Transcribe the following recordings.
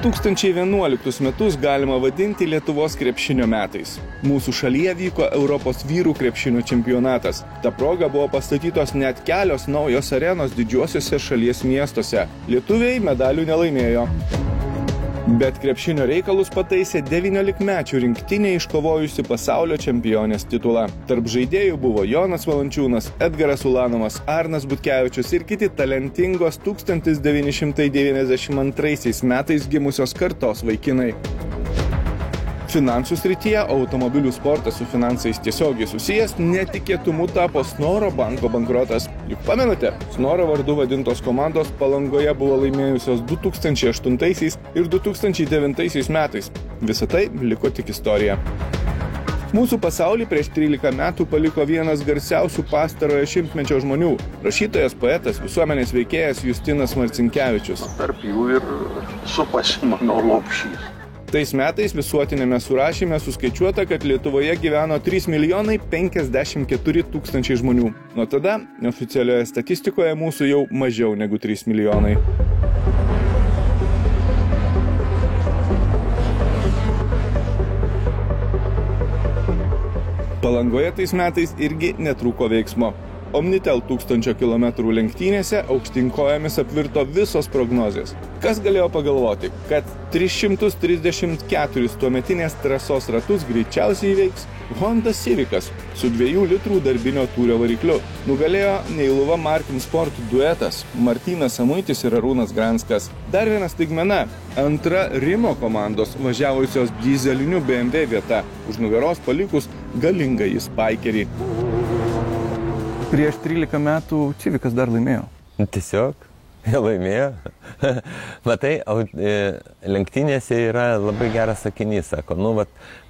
2011 metus galima vadinti Lietuvos krepšinio metais. Mūsų šalyje vyko Europos vyrų krepšinio čempionatas. Ta proga buvo pastatytos net kelios naujos arenos didžiuosiuose šalies miestuose. Lietuviai medalių nelaimėjo. Bet krepšinio reikalus pataisė 19-mečių rinktinė iškovojusi pasaulio čempionės titulą. Tarp žaidėjų buvo Jonas Valančiūnas, Edgaras Ulanovas, Arnas Butkevičius ir kiti talentingos 1992 metais gimusios kartos vaikinai. Finansų srityje automobilių sportas su finansais tiesiogiai susijęs netikėtumu tapo Snoro banko bankrotas. Juk pamenate, Snoro vardu vadintos komandos Palangoje buvo laimėjusios 2008 ir 2009 metais. Visa tai liko tik istorija. Mūsų pasaulį prieš 13 metų paliko vienas garsiausių pastarojo šimtmečio žmonių – rašytojas, poetas, visuomenės veikėjas Justinas Marcinkevičius. Tarp jų ir supasi mano lopšys. Tais metais visuotinėme surašyme suskaičiuota, kad Lietuvoje gyveno 3 54 000 žmonių. Nuo tada oficialioje statistikoje mūsų jau mažiau negu 3 milijonai. Palangoje tais metais irgi netrūko veiksmo. Omnitel 1000 kilometrų lenktynėse aukštyn kojomis apvirto visos prognozės. Kas galėjo pagalvoti, kad 334 tuometinės trasos ratus greičiausiai įveiks Honda Civicas su 2 litrų darbinio tūrio varikliu. Nugalėjo Neiluva Martin Sport duetas Martynas Samuitis ir Arūnas Granskas. Dar viena staigmena – antra Rimo komandos važiavusios dyzeliniu BMW vieta, už nugaros palikus galingąjį Spikerį. Prieš 13 metų Civicas dar laimėjo. Tiesiog, jie laimėjo. Matai, lenktynėse yra labai geras sakinys, sako,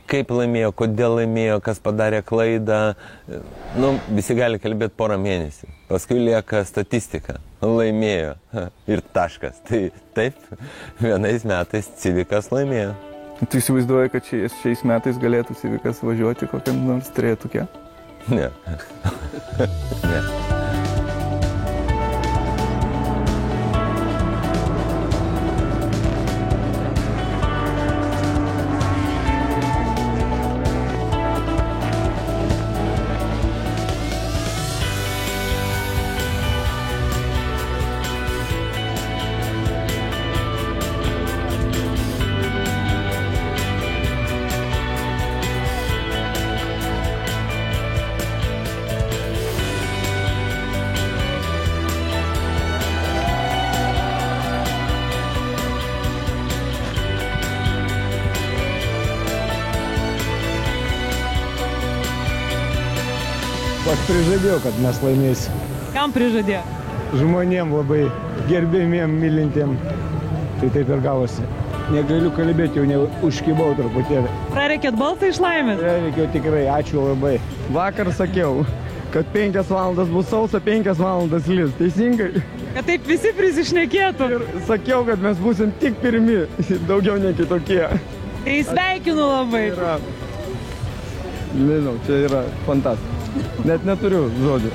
kaip laimėjo, kodėl laimėjo, kas padarė klaidą. Visi gali kalbėti porą mėnesių. Paskui lieka statistika. Laimėjo. Ir taškas. Tai taip, vienais metais Civicas laimėjo. Tu įsivaizduoji, kad šiais metais galėtų Civicas važiuoti kokiam nors trejetuke? Ne. Ne. Aš prižadėjau, kad mes laimėsim. Kam prižadėjo? Žmonėm labai gerbėmiem, mylintiem. Tai taip ir gavosi. Negaliu kalbėti, jau užkibau truputėlį. Prareikėt balsą iš laimės? Prareikėjau tikrai, ačiū labai. Vakar sakiau, kad 5 valandas bus sausa, 5 valandas lis. Teisingai? Kad taip visi prisišnekėtų. Ir sakiau, kad mes būsim tik pirmi, daugiau ne kitokie. Tai sveikinu labai. Nežinau, čia yra fantastika. Net neturiu žodžių.